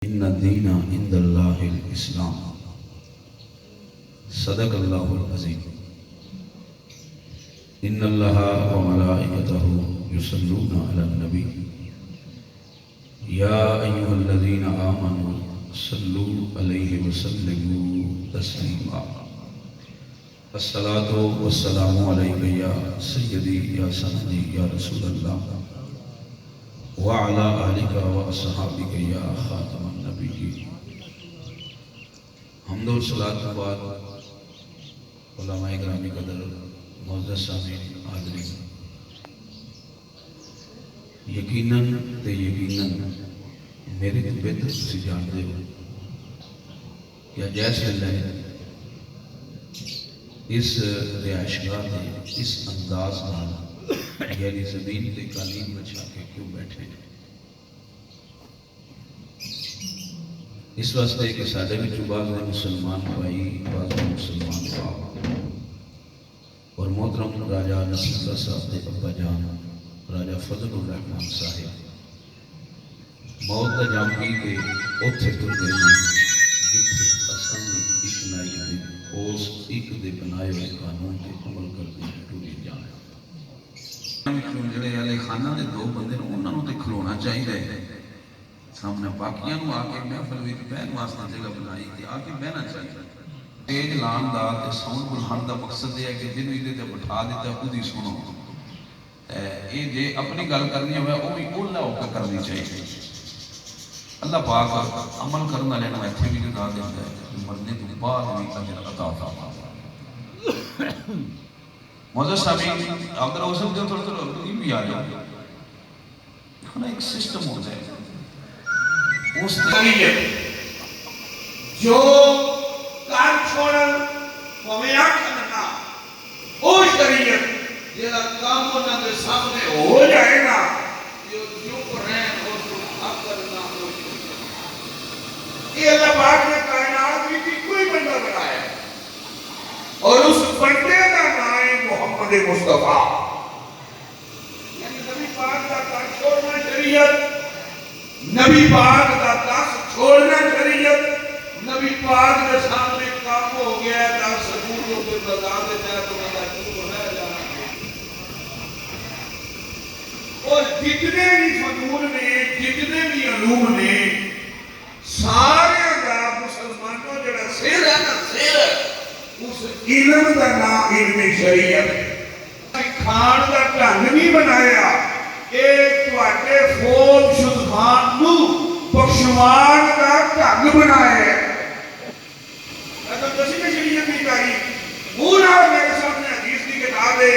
ان الدین عند اللہ الاسلام صدق اللہ العظیم ان اللہ وملائکتہ یصلون علی النبی یا ایھا الذین آمنوا صلوا علیہ وسلموا تسلیما الصلاۃ والسلام علیک یا سیدی یا سندی یا رسول اللہ وعلى آلك وأصحابك يا خاتم النبيين حمد و صلاۃ کے بعد علماء گرامی قدر معزز سامعین حاضرین، یقیناً میری تو بہتر تسی جانتے ہو کہ جیس اللہ اس رہائشگاہ میں اس انداز میں یعنی زمین کے قالین بچھا کے کیوں بیٹھے ہیں؟ اس واسطے کہ سارے بھی بعض مسلمان بھائی، بعض مسلمان باپ اور محترم راجہ نصیر اللہ صاحب کے ابا جان راجہ فضل الرحمان صاحب موت کا جام پی کے اوتھے تر گئے جتھے اساں ایک نائی دے اس ایک دے بنائے ہوئے قانون کے عمل کرتے ہیں ٹوٹی جانا جڑے والے خانہ دے دو بندے انہوں نے کھلونا چاہیے سامنے باقیاں نو آ کے محفل وچ بہن واسطے جگہ بنائی تے آ کے بہنا چاہیے تیز لان دا تے ساؤنڈ بلہان دا مقصد یہ ہے کہ جنوں ادھے تے بٹھا دیتا خود ہی سنو یہ جے اپنی گل کرنی ہوئے وہ بھی اولا ہو کے کرنی چاہیے۔ اللہ پاک عمل کرنا لینا ایتھے بھی جدا دیتا ہے مرنے تو بعد بھی اجر عطا فرماتا ہے۔ معزز سامعین اگر ہو سکتے ہو تھوڑا تھوڑا بھی آ جاؤ ہمیں ایک سسٹم ہوتا ہے اس جو کار چھوڑن ہمیں آکھنا او شریعت جیلا کام ہونا دے سامنے ہو جائے نا جو چپ رہن اور تو حق کرنا ہو یہ اللہ پاک نے کائنات میں کوئی بندہ بنایا اور اس بندے کا نام محمد مصطفیٰ یعنی نبی پاک کا کار چھوڑنا شریعت، نبی پاک کا دس چھوڑنا شریعت، نبی پاک کے سامنے کام ہو گیا ہے دس سکولوں کے بتا دیتا ہے تو بندہ کیوں رہ جانا اور جتنے بھی فنون نے جتنے بھی علوم نے سارے کا مسلمانوں جڑا سیر ہے نا سیر اس علم کا نام علم شریعت کھان کا ڈھنگ نہیں بنایا ایک تواڈے فوج شدخان نو بخشوان کا ڈھنگ بنایا اگر کسی نے شریعت نہیں کاری پورا میرے سامنے حدیث کی کتاب ہے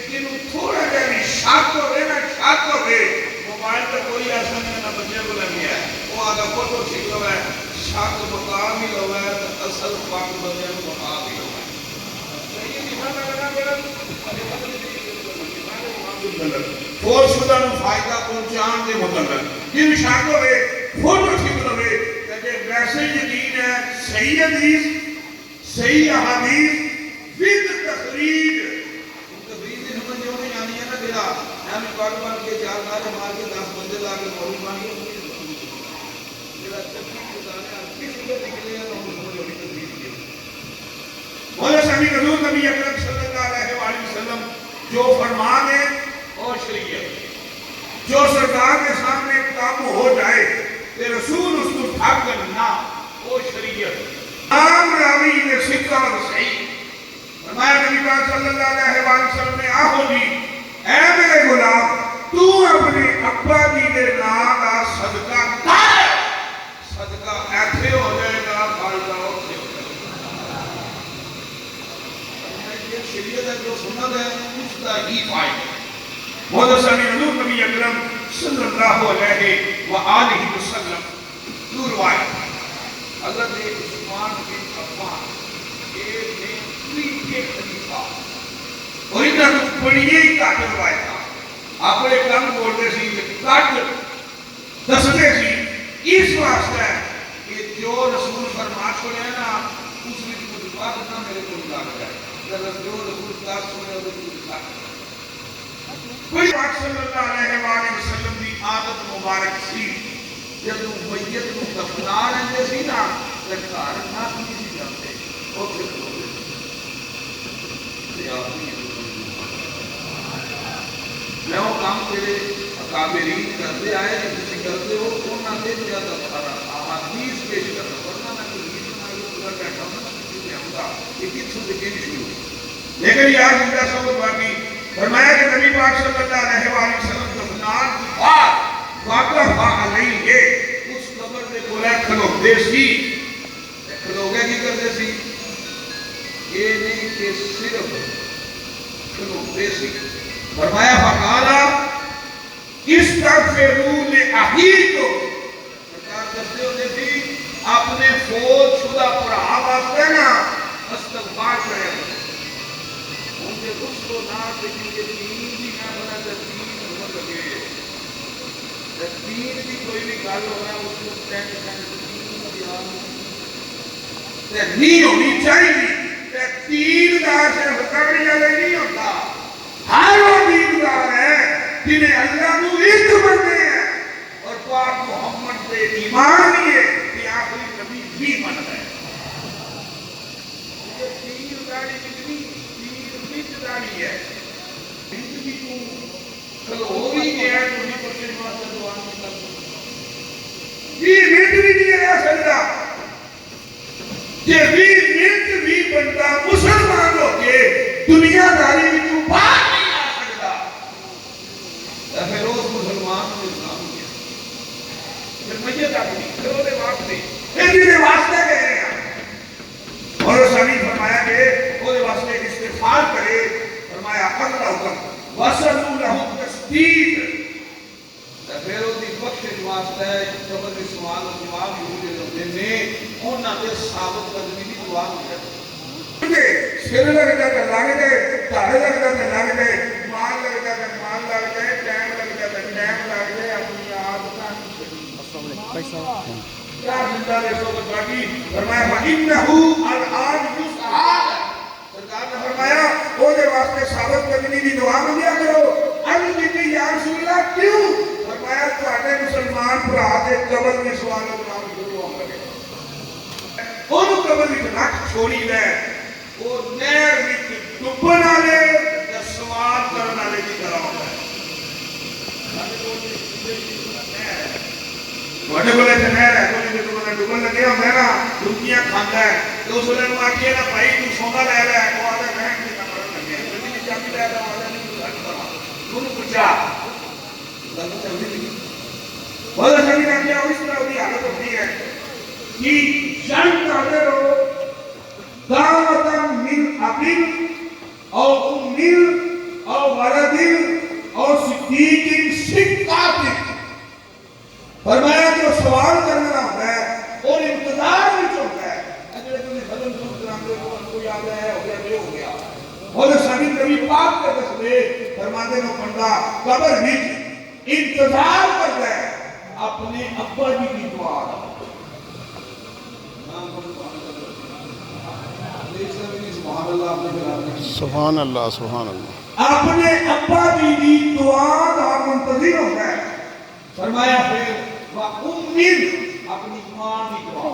جنہوں تھوڑا جہاں بھی شک ہوئے نا شک ہوئے موبائل کا کوئی ایسا نہیں نہ بچے کو لگ گیا ہے وہ آگا فوٹو چھک لو ہے شک مقام ہی لو ہے اصل پاک بندے کو مقام ہی لو ہے فور شدہ نو فائدہ پہنچان دے مطلب یہ شک ہوئے فوٹو چھک لو ہے کہ ویسے یقین ہے صحیح حدیث صحیح احادیث وید تخریج تخریج سے سمجھ جو نہیں آنی ہے نا بلا ہمیں پاک بان کے چار نارے مار کے 10 بندے لا کے مولی مان کے بلا تخریج بتانے کس لیے نکلے ہیں ہم سمجھ ہوئی تخریج کے مولا سامی حضور نبی اکرم صلی اللہ علیہ وآلہ وسلم جو فرمان ہے اور شریعت جو سرکار کے سامنے کام ہو جائے کہ رسول اس کو ٹھاک کرنا وہ شریعت عام راوی نے سکہ اور صحیح فرمایا نبی پاک صلی اللہ علیہ وآلہ وسلم نے آہو جی اے میرے غلام تو اپنے ابا جی کے نام کا صدقہ کر صدقہ ایسے ہو جائے گا فائدہ اور سے ہو جائے گا یہ شریعت ہے جو سنت ہے اس کا ہی فائدہ محمد صلی حضور نبی اکرم صلی اللہ علیہ وآلہ وسلم دور روایت حضرت عثمان بن عفان ایک نے کوئی ایک خلیفہ اور ادھر بڑی ہی کاٹ روایت تھا آپ ایک کام بولتے سی کاٹ دستے سی اس واسطہ ہے کہ جو رسول فرما چھوڑے ہیں نا اس میں کوئی بات نہ میرے کو لگ جائے جو رسول کا چھوڑے اس کو دکھا کوئی پاک صلی اللہ علیہ وآلہ وسلم کی عادت مبارک سی جب میت کو دفنا رہے سی نا تو گھر نہ نہیں سی جاتے اتنے کھلوتے میں وہ کام تیرے اکابرین کرتے آئے جو کسی کرتے ہو کون نہ دے دیا دفارا احادیث پیش کرنا ورنہ میں کوئی نیز بنائی ہو پورا بیٹھا ہوں نا کیوں میں ہوں گا یہ کس سے دیکھیں شروع لیکن یاد زندہ سبت باقی فرمایا کہ نبی پاک صلی اللہ علیہ وآلہ وسلم دفنان کی بات واقعہ علیہ اس قبر میں بولا کھلوک دے سی کھلوگے کی کر دے سی یہ نہیں کہ صرف کھلوک دے سی فرمایا فقالا استغفروا لأخیکم سرکار دستے ہوتے تھی اپنے فوت شدہ پڑھا واسطے نا استغفار کرے ان کے غصہ و نار سے کیونکہ دین بھی نہ بنا دین ہو لگے دین بھی کوئی بھی گال ہو رہا ہے اس کو دین بھی نہیں ہونی چاہیے دین دار سے بکڑی والے نہیں ہوتا ہر وہ دیندار ہے جنہیں اللہ کو عزت بنتے ہیں اور پاک محمد پہ ایمان لیے کہ آخری نبی بھی من ہے دینداری کتنی دینداری ہے زندگی کو کھلو ہی گیا تو نہیں پرچے ماسٹر دعا نہیں کرتا یہ منٹ بھی نہیں رہ سکتا یہ منٹ بھی بنتا مسلمان ہو کے دنیا داری میں تو باہر نہیں آ سکتا پھر روز مسلمان کو اسلام کیا پھر میت آدمی پھر وہ واسطے پھر جنہیں واسطے کہہ رہے ہیں اور اس حدیث فرمایا کہ وہ واسطے استغفار کرے فرمایا اللہ حکم وَسَلُوا لَهُمْ تَسْدِيدًا پھر وہ دی بخشش واسطے قبر کے سوال و جواب یہودی ہوتے ہیں انہاں دے ثابت قدمی دی دعا ہو جاتی سر لگتا ہے لگ جائے دھاڑے لگتا ہے لگ جائے مال لگتا ہے مال لگ جائے ٹائم لگتا ہے ٹائم لگ جائے اپنی عادت کیا زندہ دے سو باقی فرمایا فَإِنَّهُ الْآنِ يُسْعَادَ سرکار نے فرمایا وہ دے واسطے ثابت قدمی دی دعا مانگیا کرو ارد کی یا رسول اللہ کیوں فرمایا تواڈے مسلمان بھرا دے قبر میں سوال و جواب شروع ہون لگے اونوں قبر وچ رکھ چھوڑی دے وہ نہر وچ ڈبن والے تے سوال کرن والے دی طرح ہوندا ہے بڑے بڑے نہر ہے کوئی جو ڈبن لگے ہوندا نا ڈبکیاں کھاندا ہے تو اس ویلے نوں آکھے نا بھائی تو سونا لے لے کو آدھا میں نہیں کرن لگے جلدی نہیں چابی لے لے آدھا نہیں گھر کرا انہوں پوچھا گل تو چلدی نہیں بہت ساری نے اس طرح دی حالت ہوتی ہے کہ جنگ کرتے رہو دعوتا من ابن او امن او ولد او صدیق صدقات فرمایا جو سوال کرنا ہوتا ہے اور انتظار بھی ہوتا ہے اگر تمہیں ختم سن کرانے کو یاد ہے ہو گیا یہ ہو گیا اور سبھی نبی پاک کے دستے فرماتے ہیں بندہ قبر وچ انتظار کرتا ہے اپنے ابا جی کی دعا سبحان اللہ سبحان اللہ اپنے ابا جی کی دعا کا منتظر ہوتا ہے فرمایا پھر وَأُمِّن اپنی ماں کی دعا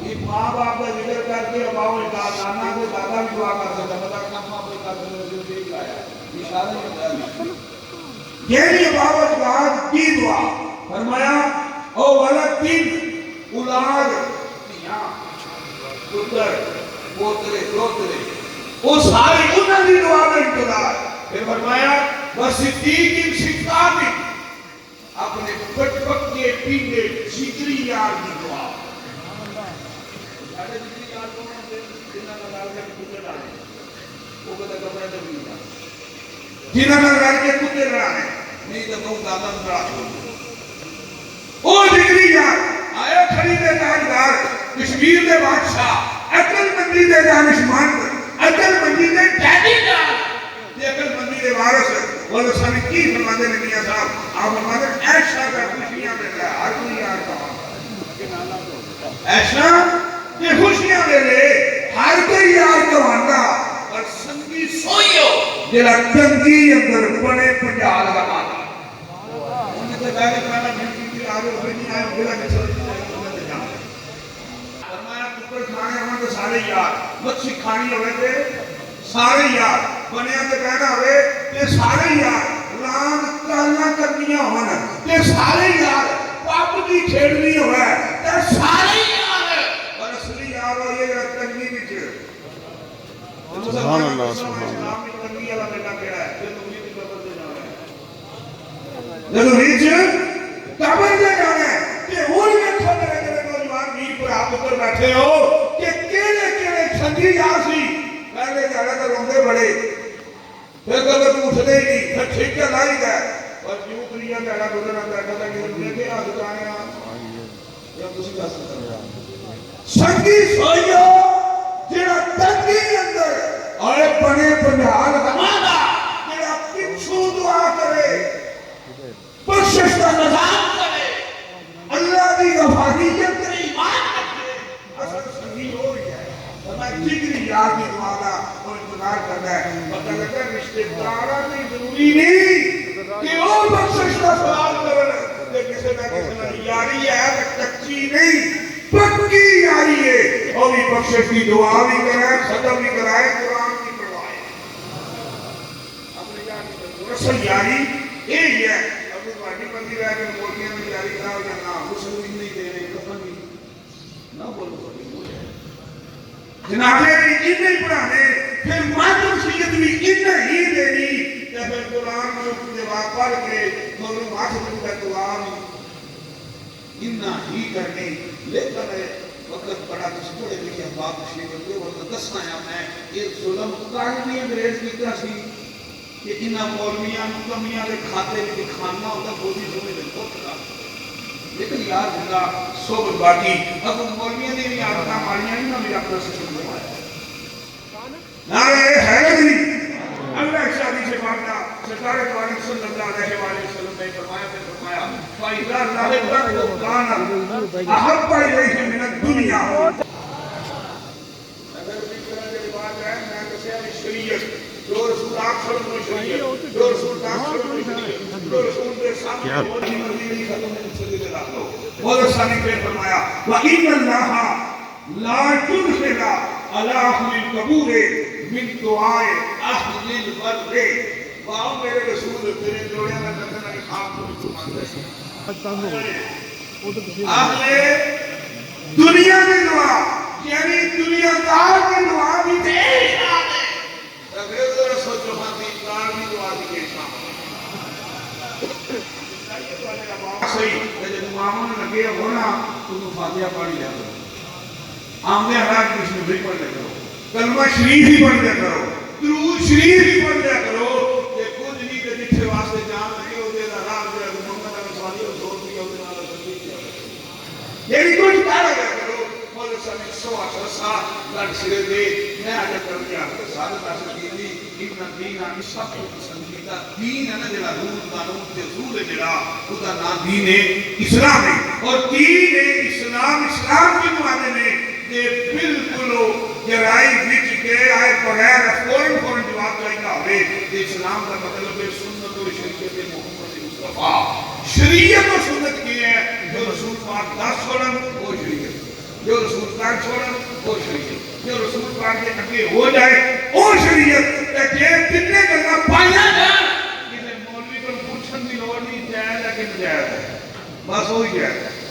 یہ ماں باپ کا ذکر کر کے اباؤ نانا سے دادا بھی دعا کر سکتا پتا کہاں پہ کر سکتا دیکھ لایا اشارہ ہی ہوتا ہے یہ اباوت بعد کی دعا فرمایا او ولدین اولاد پتر پوترے دوترے وہ ساری انہوں نے دعا میں انتظار پھر فرمایا وَصِدِّيقٍ صِدْقَاتٍ اپنے پٹ پکے پیندے جگری یار کی دعا سارے جگری یار کو جنہاں کا ڈال کے کتے ڈالے وہ کہتا کپڑے جب نہیں ڈالے جنہاں کا ڈال کے کتے ڈالے نہیں تو کہوں دادا ڈرا چھوڑ وہ جگری یار آیا کھڑی دے تاجدار کشمیر دے بادشاہ عقل مندی دے دانشمند عقل مندی دے ڈیڈی جان یہ عقل مندی دے وارث وہ سامنے کی فرماتے ہیں میاں صاحب آپ فرماتے ہیں ایسا کا خوشیاں مل رہا ہے ہر کوئی یار کا ایسا کہ خوشیاں مل رہے ہر کوئی یار کا وانڈا اور سنگی سوئیو جلا کنگی اندر بڑے پنجال کا مانا انہیں تو بیٹھے پہلا ملکی کی جگہ چلے جاؤ فرمایا ککڑ کھانے ہوں تو سارے یار مچھی کھانی ہوئے تھے سارے یار بنیا تے کہنا ہوئے تے سارے یار رام کالا کرنیاں ہونا تے سارے یار پاپ دی کھیڑنی ہوئے تے سارے یار اور اصلی یار ہو یہ رکھنی بھی چھے سبحان اللہ سبحان اللہ اسلام میں کرنی والا بیٹا کہڑا ہے یہ تو مجھے قبر دے جانا ہے جدو ریچ قبر دے جانا ہے کہ ہوئی رکھا میرے جنہیں نوجوان میر پر آپ اوپر بیٹھے ہو کہ کیلے کیلے چھنگی یاسی پہلے جانا تو روندے بڑے پھر کبھی تو اٹھنے ہی نہیں پھر ٹھیکے لائی گئے اور کیوں دنیا جانا گزرنا بیٹھا تھا کہ دنیا کے آج جانے یا کسی کا سنگی سوئیو جڑا تنگی اندر اور بنے پنجال زمانہ جڑا پچھو دعا کرے بخشش کا نظام کرے اللہ کی غفاریت کے ایمان رکھے اصل سنگی ہو رہی ہے میں جگری یاد کی دعا کا اور انتظار کرنا ہے پتہ لگتا ہے رشتے دارہ نہیں ضروری نہیں کہ وہ بخشش کا سوال کرنا کہ کسی نہ کسی نہ یاری ہے کچی نہیں پکی یاری ہے اور بھی بخشش کی دعا بھی کرائے ختم بھی کرائے قرآن بھی پڑھوائے اپنے یاری رسل یاری یہی ہے اب تو بھائی بندی رہا کہ موٹیاں میں یاری کراؤ یا نہ غسل بھی نہیں دے رہے کفن بھی نہ بولو جنازے بھی ان نہیں پڑھانے پھر مات وصیت بھی ان ہی دینی یا پھر قرآن میں جواب پڑھ کے دونوں ہاتھ میں دعا بھی ان ہی کرنی لیکن وقت بڑا کچھ بڑے لکھے بات تشریف کرتے وقت دسنا ہے میں یہ ظلم کاغذی انگریز کی طرح سی کہ انہاں مولویاں کمیاں دے کھاتے بھی کھانا ہوتا بولی سمجھ دے بہت خراب لیکن یار جنگا صبر باقی اب مولویاں نے بھی آدھا ماریاں نہیں نہ میرا اپنا سے سمجھوایا نعرہ حیدری اللہ شادی سے مانتا سرکار قرآن صلی اللہ علیہ وسلم نے فرمایا فَإِذَا ذَهَبَ كَانَ أَحَبَّ إِلَيْهِ مِنَ الدُّنْيَا اگر بھی طرح کے بات ہے میں کسے ابھی شریعت جو رسول آپ صلی اللہ شریعت جو رسول آپ صلی اللہ شریعت جو رسول کے سامنے ہوتی مدینی ختم صلی اللہ علیہ وسلم بہت سانی پھر فرمایا وَإِنَّ اللَّهَ لَا يُدْخِلَ عَلَىٰ أَهْلِ الْقَبُورِ من دعائے اہل البر واؤ میرے رسول تیرے جوڑے میں کہنا کہ خام کو اہل دنیا کی دعا یعنی دنیا دار کی دعا بھی پیش آنے اگر ذرا سوچو ماتی دار کی دعا بھی پیش آنے صحیح جب معامل لگے ہونا تو فاتحہ پڑھ لیا کرو آمدے حالات کچھ میں بھی پڑھ لیا کرو کلمہ شریف ہی پڑھ لیا کرو درود شریف ہی پڑھ لیا کرو کہ کچھ نہیں کہ جتھے واسطے جان لگے ہو دے رام دے محمد علیہ سوالی اور زور دیا ہوتے والا سبھی کیا یعنی کچھ کہا لگا کرو مولو سامی سوا سرسا لڑ سرے دے میں آجا کر دیا سادت آسا کی دی ابن دین آنی سب کو سنجیدہ دین ہے نا جلا دون قانون تے زور جلا خدا نا دین اسلام ہے اور دین اسلام اسلام کے معنی میں کہ بالکلو جرائی بچ کے آئے بغیر فوراں جواب چاہیے ہوئے کہ اسلام کا مطلب ہے سنت و شریعت محمد مصطفیٰ شریعت و سنت کی ہے جو رسول پاک 10 چھوڑن وہ شریعت جو رسول پاک چھوڑن وہ شریعت جو رسول پاک کے اگے ہو جائے وہ شریعت کہ کتنے گلا پایا جائے کسی مولوی کو پوچھن کی لوڑ نہیں جائز ہے کہ نجائز ہے بس وہی جائز ہے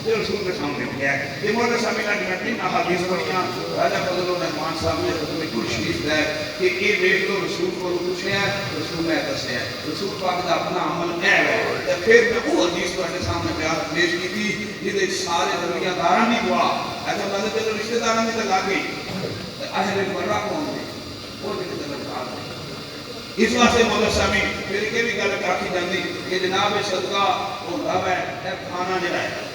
یہ رسول کے سامنے کیا ہے یہ مولا صاحب نے جنتین احادیث پڑھیاں راجہ فضل الرحمان صاحب نے خطبہ کل شریف ہے کہ یہ دیکھ لو رسول کو پوچھے ہیں رسول نے دسے ہیں رسول پاک کا اپنا عمل ہے تو پھر میں وہ حدیث تواڈے سامنے بیان پیش کی تھی جہدے سارے دنیا داراں دی دعا ایسا مطلب کہ رشتہ داراں دی لگا گئی اہل برا کون ہے وہ دی لگا گئی اس واسطے مولا صاحب پھر کہ بھی گل کافی جاندی کہ جناب صدقہ ہوندا ہے کھانا جڑا ہے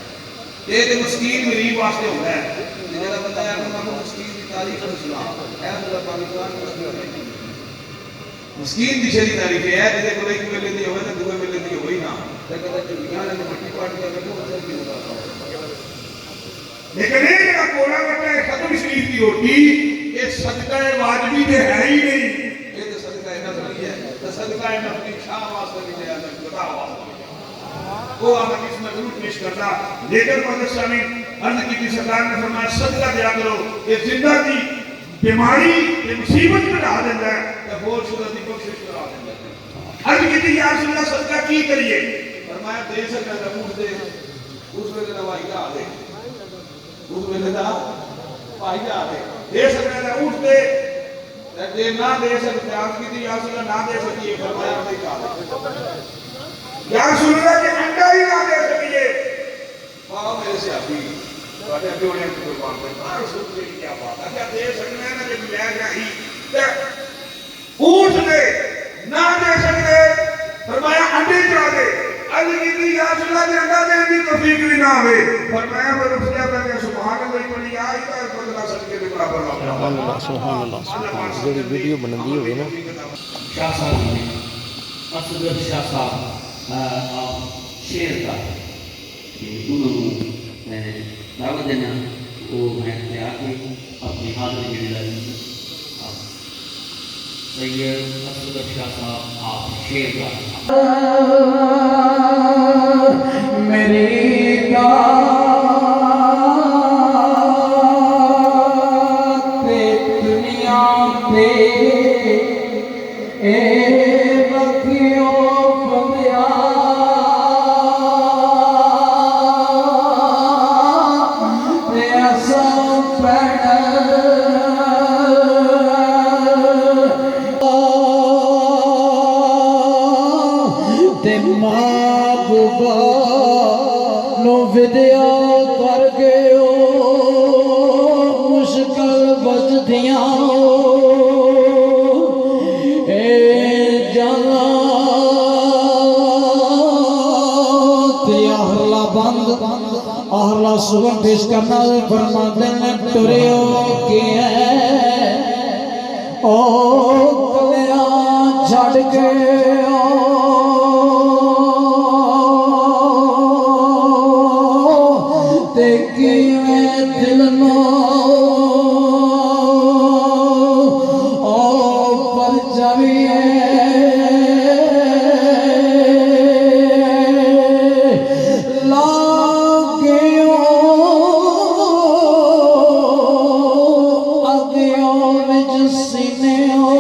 یہ تو مسکین غریب واسطے ہوتا ہے جنہاں بتایا کہ مسکین کی تاریخ اسلام ہے اللہ پاکستان مسکین دی شری تاریخ ہے جے کو ایک ویلے دی ہوے تے دوے ویلے دی ہوئی نہ تے کدا چڑیاں نے مٹی پاٹ کے اگر وہ اثر نہیں ہوتا لیکن یہ جڑا کوڑا وٹا ہے ختم شریف کی روٹی یہ صدقہ واجبی تے ہے ہی نہیں یہ تو صدقہ نفلی ہے تو صدقہ نفلی شاہ واسطے بھی ہے خدا واسطے وہ احادیث میں ضرور پیش کرتا. لیکن پاکستانی عرض کی سرکار نے فرمایا صدقہ دیا کرو یہ زندہ دی بیماری یہ مصیبت میں ڈال دیتا ہے یا فوت شدہ دی بخشش کرا دیتا ہے. عرض کی یا رسول اللہ صدقہ کی کریے؟ فرمایا دے سکتا ہے اونٹ دے. اس ویلے دا بھائی دا دے, اس ویلے دا بھائی دا دے سکتا ہے اونٹ دے. دے نہ دے سکتے آپ کی یا رسول اللہ نہ دے سکیے. فرمایا دے کا یا رسول اللہ کے انڈا ہی نہ دے سکیے. میرے سے آپ بھی ابھی انہیں قربان کرتا رسول اللہ کی کیا بات ہے. کیا دے سکتے ہیں نا جب لے گیا ہی اونٹ دے نہ دے سکتے. فرمایا انڈے چاہ دے. علی کی یا رسول اللہ نے انڈا دے دی توفیق بھی نہ ہوئے. فرمایا میں رسولہ پہلے سبحان اللہ پڑھی آئی کا بدلہ صدقے کے برابر سبحان اللہ سبحان اللہ سبحان اللہ. جڑی ویڈیو بنندی ہوئی نا شاہ صاحب نے اصغر شاہ صاحب شیر کا کہ انہوں نے دعوت دینا وہ میں نے آ کے اپنی حاضری کی لائی. سید اصغر شاہ صاحب آپ شیر کا میری دنیا پہ رکھیو بندیا ایسا تے ماں بابا نو ودیا کر گئے مشکل بچدیاں اے جانا تے اہلا بند اہلا سگن پیش کرنا فرما دن ٹریو کی ہے او کلیاں چھڑ کے دل نو پر جاویے لاگیو اگیو وچ سینیو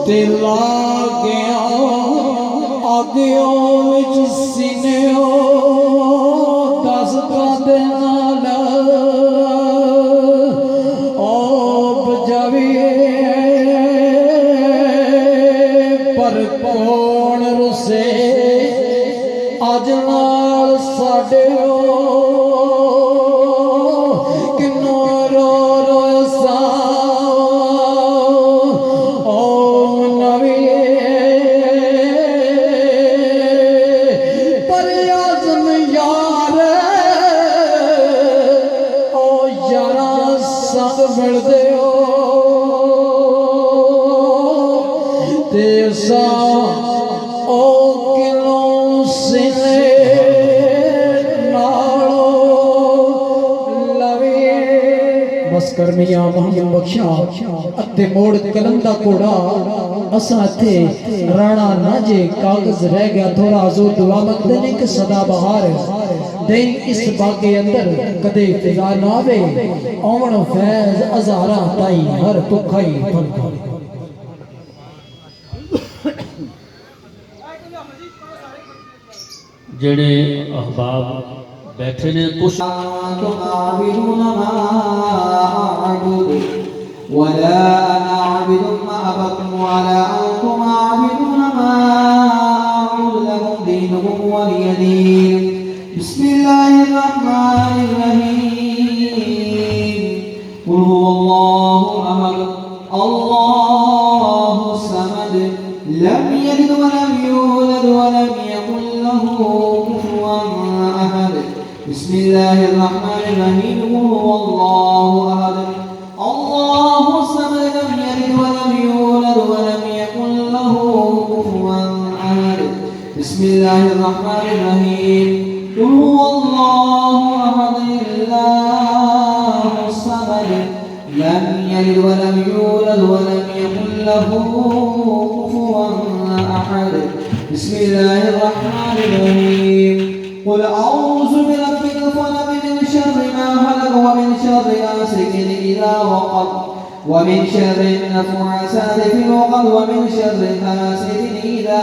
تے لاگیو اگیو وچ سینیو پر کون رسے اج نال ساڈے کنوں رو رو سا او نوی پر اعظم یار او یارا سب ملدے تیسا او کلوں سنے نالو لوی. بس کر میاں محمد بخشا اتے موڑ کلندہ کوڑا اساں تھے رانا ناجے کاغذ رہ گیا تھوڑا حضور دعا مت دینے کہ صدا بہار دین اس باغے اندر کدے فضا نہ آوے آمن فیض ازارہ تائی ہر پکھائی پھنکا. جڑے احباب بیٹھے نے کچھ تعبدون ما أعبد ولا أنا عابد ما عبدتم ولا أنتم عابدون ما أعبد لكم دينكم ولي دين. بسم الله الرحمن الرحيم. قل هو الله أحد الله الصمد لم يلد ولم يولد ولم يكن له كفوا أحد. بسم الله الرحمن الرحيم. قل هو الله أحد الله الصمد لم يلد ولم يولد ولم يكن له كفوا أحد. بسم الله الرحمن الرحيم. قل هو الله أحد الله الصمد لم يلد ولم يولد ولم يكن له كفوا أحد بسم الله الرحمن الرحيم قل أعوذ برب الفلق من شر ما خلق ومن شر غاسق إذا وقب ومن شر النفاثات في العقد ومن شر حاسد إذا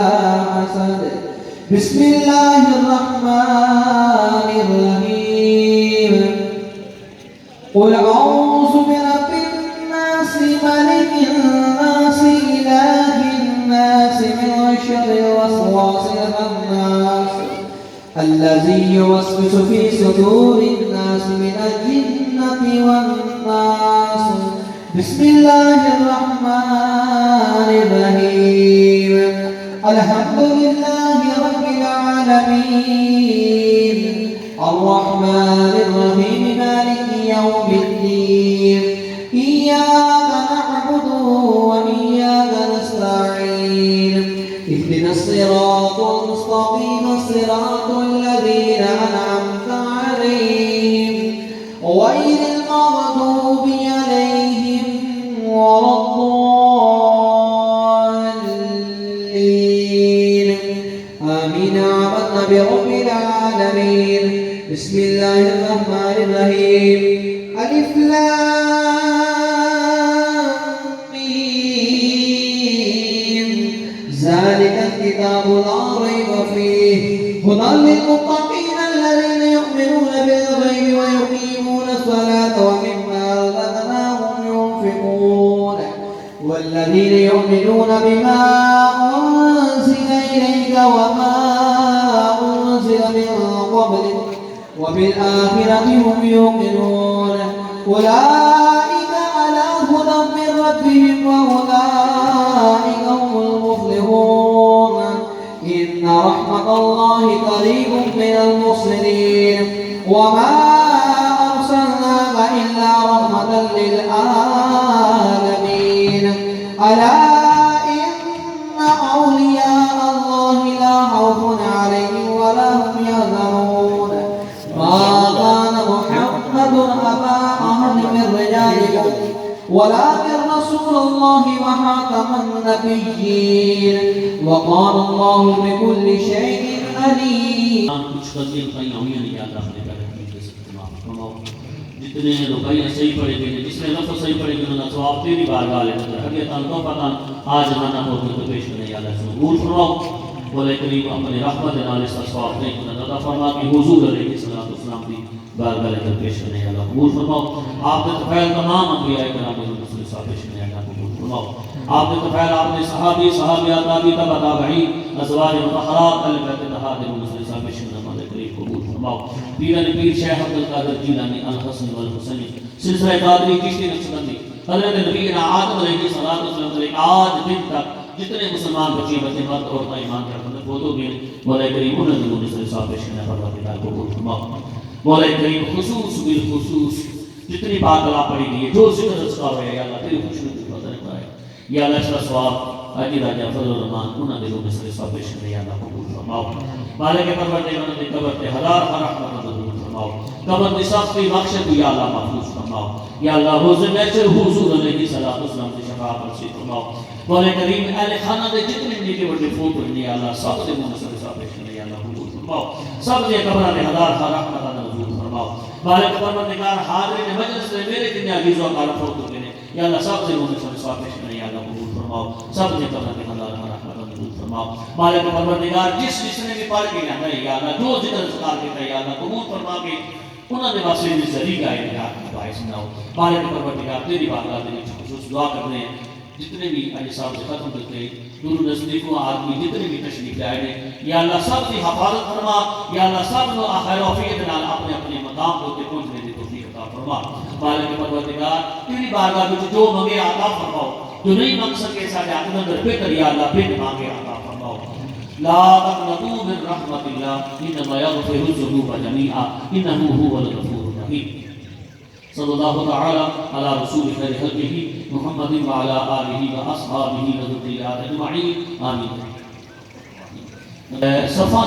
حسد بسم الله الرحمن الرحيم قل أعوذ برب الناس ملك الناس إله الناس من شر الوسواس الخناس الذي يوسوس في صدور الناس من الجنة والناس بسم الله الرحمن الرحيم الحمد لله رب العالمين الرحمن الرحيم مالك يوم الدين إياك نعبد وإياك نستعين اهدنا الصراط المستقيم صراط الذين أنعمت عليهم غير المغضوب عليهم ولا الضالين آمين آمنا برب العالمين بسم الله الرحمن الرحيم ألف لام ميم ذلك الكتاب لا ريب فيه هدى للمتقين الذين يؤمنون بالغيب ويقيمون الصلاة ومما رزقناهم ينفقون والذين يؤمنون بما أنزل إليك وما أنزل من قبلك وبالآخرة هم يوقنون أولئك على هدى من ربهم وأولئك هم المفلحون إن رحمة الله قريب من المحسنين وما أرسلناك إلا رحمة للعالمين ألا إن أولياء الله لا خوف عليهم ولا هم يحزنون ما كان محمد أبا أحد من رجالكم ولكن رسول الله وخاتم النبيين وقال الله بكل شيء عليم. کچھ غزل قیامیاں نے یاد رکھنے کا رکھنے کے استعمال فرماؤ جتنے ربعیاں صحیح پڑھے گئے جس نے لفظ صحیح پڑھے گئے انہوں نے ثواب تیری بارگاہ لے کر حقیقتاً تو پتہ آج نہ ہو تو پیش کرنے یاد رکھنا قبول فرماؤ بولے کریم اپنے رحمت نال اس کا ثواب دے کر عطا فرما کہ حضور علیہ الصلوۃ والسلام کی بارگاہ لے کر پیش کرنے یاد قبول فرماؤ آپ نے طفیل تمام انبیاء کرام کے صاحب پیش کرنے یاد قبول فرماؤ آپ نے طفیل آپ نے صحابی صحابیات تابعین تبع تابعین ازواج مطہرات اہل بیت طاہرین صاحب پیش کرنے ہمارے قریب قبول فرماؤ پیران پیر شیخ عبد القادر جیلانی الحسن والحسنی سلسلہ قادری چشتی نقشبندی حضرت نبینا آدم علیہ الصلوۃ والسلام سے آج دن تک جتنے مسلمان بچے بچے مرد عورتیں ایمان کے اپنے فوتو گئے مولا کریم انہوں نے مجھ سے صاحب پیش کرنے پروردگار قبول فرماؤ مولا کریم خصوص بالخصوص جتنی بات اللہ پڑھی گئی ہے جو ذکر رسکا ہوئے یا اللہ تیری خوشنو کی فضل کرائے یا اللہ اس کا ثواب آجی راجہ فضل الرحمن انہوں دلوں میں سے صاحب پیش کرنے یا اللہ قبول فرماؤ مالک پروردگار نے قبر تے ہزار رحمت قبول فرماؤ قبر دی سختی بخشت یا اللہ محفوظ فرماؤ یا اللہ روز محشر حضور علیہ الصلوۃ والسلام کی شفاعت نصیب فرماؤ مولا کریم اہل خانہ دے جتنے نیکی بڑے فوٹو ہیں یا اللہ سب سے منہ سے صاحب پیش کرنے یا اللہ قبول فرماؤ سب سے قبر نے ہزار رحمت نزول فرماؤ مالک پروردگار حاضرین مجلس سے میرے دنیا عزیز و اکرام فوٹو ہیں یا اللہ سب سے منہ سے صاحب پیش کرنے یا اللہ قبول فرماؤ سب سے قبر نے ہزار رحمت نزول فرماؤ مالک پروردگار جس نے بھی پڑھ کے آنا ہے یا اللہ جو ذکر ذکر کے یا اللہ قبول فرما کے انہوں نے واسطے میں ذریعہ ہے کہ آپ کی باعث نہ ہو مالک پروردگار تیری بارگاہ میں خصوص دعا کرنے ہیں جتنے بھی علی صاحب سے ختم کرتے ہیں دور نزدیکوں آدمی جتنے بھی تشریف لائے ہیں یا اللہ سب کی حفاظت فرما یا اللہ سب کو خیر و عافیت نال اپنے اپنے مقام کو پہنچنے کی توفیق عطا فرما مالک پروردگار تیری بارگاہ میں جو مانگے عطا فرماؤ جو نہیں مانگ سکے سارے اپنے اندر بہتر یا اللہ بہتر مانگے عطا فرماؤ لا تقنطوا من رحمت اللہ انما یغفر الذنوب جميعا انه هو الغفور الرحیم صلی اللہ تعالی علی رسول خیر خلقہ محمد وعلی آلہ واصحابہ وذریات اجمعین آمین صفا